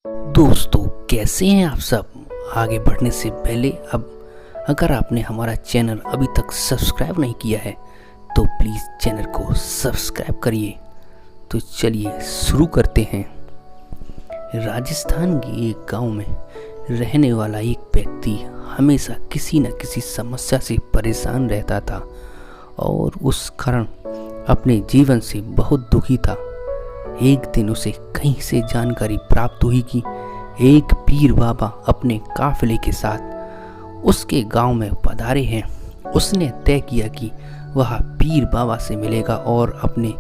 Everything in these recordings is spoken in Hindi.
दोस्तों, कैसे हैं आप सब। आगे बढ़ने से पहले अगर आपने हमारा चैनल अभी तक सब्सक्राइब नहीं किया है तो प्लीज़ चैनल को सब्सक्राइब करिए। तो चलिए शुरू करते हैं। राजस्थान के एक गांव में रहने वाला एक व्यक्ति हमेशा किसी न किसी समस्या से परेशान रहता था और उस कारण अपने जीवन से बहुत दुखी था। एक दिन उसे कहीं से जानकारी प्राप्त हुई कि एक पीर बाबा अपने काफिले के साथ उसके गांव में पधारे हैं। उसने तय किया कि वह पीर बाबा से मिलेगा और अपने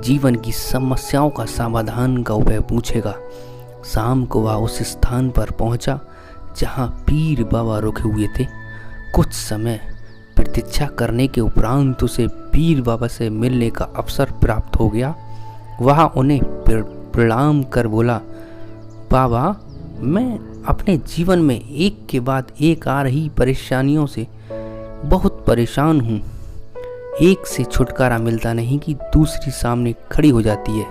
जीवन की समस्याओं का समाधान का उपाय पूछेगा। शाम को वह उस स्थान पर पहुंचा जहां पीर बाबा रुके हुए थे। कुछ समय प्रतीक्षा करने के उपरांत उसे पीर बाबा से मिलने का अवसर प्राप्त हो गया। वह उन्हें प्रणाम कर बोला, बाबा, मैं अपने जीवन में एक के बाद एक आ रही परेशानियों से बहुत परेशान हूँ। एक से छुटकारा मिलता नहीं कि दूसरी सामने खड़ी हो जाती है।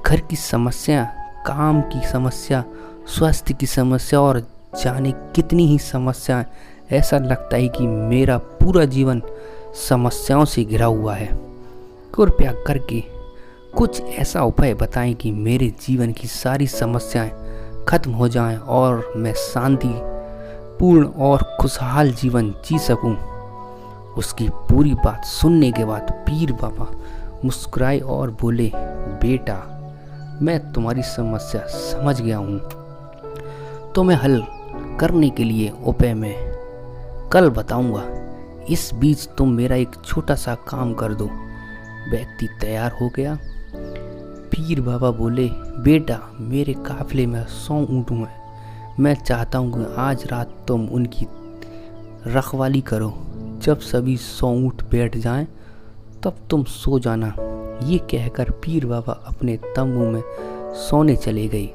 घर की समस्या, काम की समस्या, स्वास्थ्य की समस्या और जाने कितनी ही समस्याएं। ऐसा लगता है कि मेरा पूरा जीवन समस्याओं से घिरा हुआ है। कृपया करके कुछ ऐसा उपाय बताएं कि मेरे जीवन की सारी समस्याएं खत्म हो जाएं और मैं शांति पूर्ण और खुशहाल जीवन जी सकूं। उसकी पूरी बात सुनने के बाद पीर बाबा मुस्कुराए और बोले, बेटा, मैं तुम्हारी समस्या समझ गया हूं। तुम्हें हल करने के लिए उपाय मैं कल बताऊंगा। इस बीच तुम मेरा एक छोटा सा काम कर दो। व्यक्ति तैयार हो गया। पीर बाबा बोले, बेटा, मेरे काफिले में 100 ऊँट हैं। मैं चाहता हूँ कि आज रात तुम उनकी रखवाली करो। जब सभी 100 ऊँट बैठ जाएं, तब तुम सो जाना। ये कहकर पीर बाबा अपने तंबू में सोने चले गए।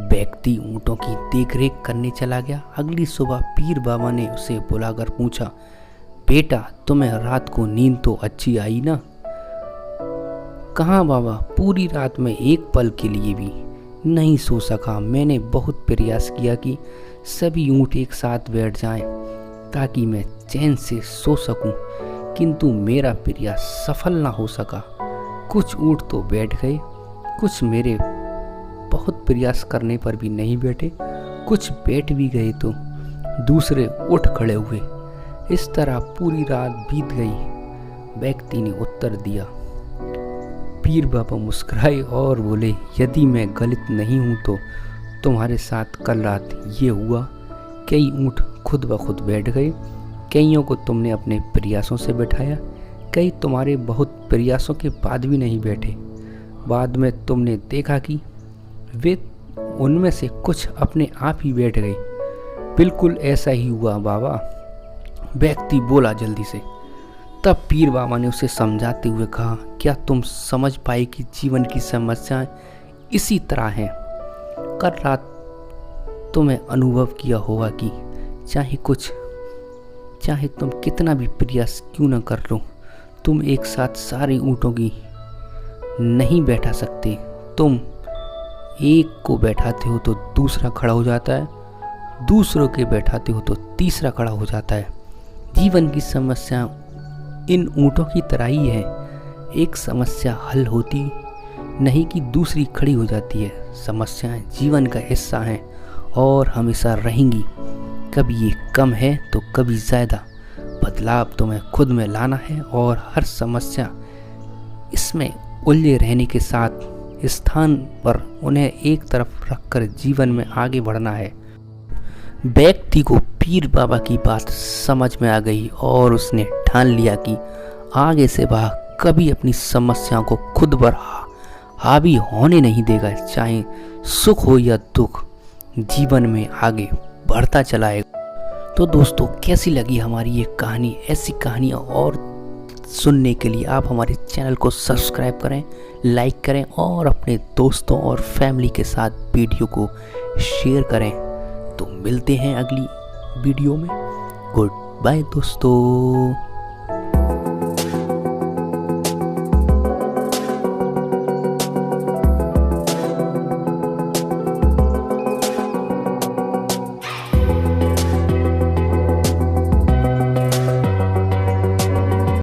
व्यक्ति ऊँटों की देखरेख करने चला गया। अगली सुबह पीर बाबा ने उसे बुलाकर पूछा, बेटा, तुम्हें रात को नींद तो अच्छी आई ना? कहाँ बाबा, पूरी रात में एक पल के लिए भी नहीं सो सका। मैंने बहुत प्रयास किया कि सभी ऊँट एक साथ बैठ जाएं ताकि मैं चैन से सो सकूं, किंतु मेरा प्रयास सफल ना हो सका। कुछ ऊँट तो बैठ गए, कुछ मेरे बहुत प्रयास करने पर भी नहीं बैठे, कुछ बैठ भी गए तो दूसरे उठ खड़े हुए। इस तरह पूरी रात बीत गई। व्यक्ति ने उत्तर दिया। पीर बाबा मुस्कुराए और बोले, यदि मैं गलत नहीं हूँ तो तुम्हारे साथ कल रात ये हुआ। कई ऊँट खुद ब खुद बैठ गए, कईयों को तुमने अपने प्रयासों से बैठाया, कई तुम्हारे बहुत प्रयासों के बाद भी नहीं बैठे। बाद में तुमने देखा कि वे उनमें से कुछ अपने आप ही बैठ गए। बिल्कुल ऐसा ही हुआ बाबा, व्यक्ति बोला जल्दी से। तब पीर बाबा ने उसे समझाते हुए कहा, क्या तुम समझ पाए कि जीवन की समस्याएं इसी तरह हैं? कल रात तुम्हें अनुभव किया होगा कि चाहे तुम कितना भी प्रयास क्यों न कर लो, तुम एक साथ सारे ऊँटों की नहीं बैठा सकते। तुम एक को बैठाते हो तो दूसरा खड़ा हो जाता है, दूसरों के बैठाते हो तो तीसरा खड़ा हो जाता है। जीवन की समस्या इन ऊँटों की तरह ही है। एक समस्या हल होती नहीं कि दूसरी खड़ी हो जाती है। समस्याएं जीवन का हिस्सा हैं और हमेशा रहेंगी। कभी ये कम है तो कभी ज़्यादा। बदलाव तुम्हें खुद में लाना है और हर समस्या इसमें उलझे रहने के साथ स्थान पर उन्हें एक तरफ रखकर जीवन में आगे बढ़ना है। व्यक्ति को पीर बाबा की बात समझ में आ गई और उसने ठान लिया कि आगे से वह कभी अपनी समस्याओं को खुद पर हावी होने नहीं देगा। चाहे सुख हो या दुख, जीवन में आगे बढ़ता चलाएगा। तो दोस्तों, कैसी लगी हमारी ये कहानी? ऐसी कहानियाँ और सुनने के लिए आप हमारे चैनल को सब्सक्राइब करें, लाइक करें और अपने दोस्तों और फैमिली के साथ वीडियो को शेयर करें। तो मिलते हैं अगली वीडियो में। गुड बाय दोस्तों।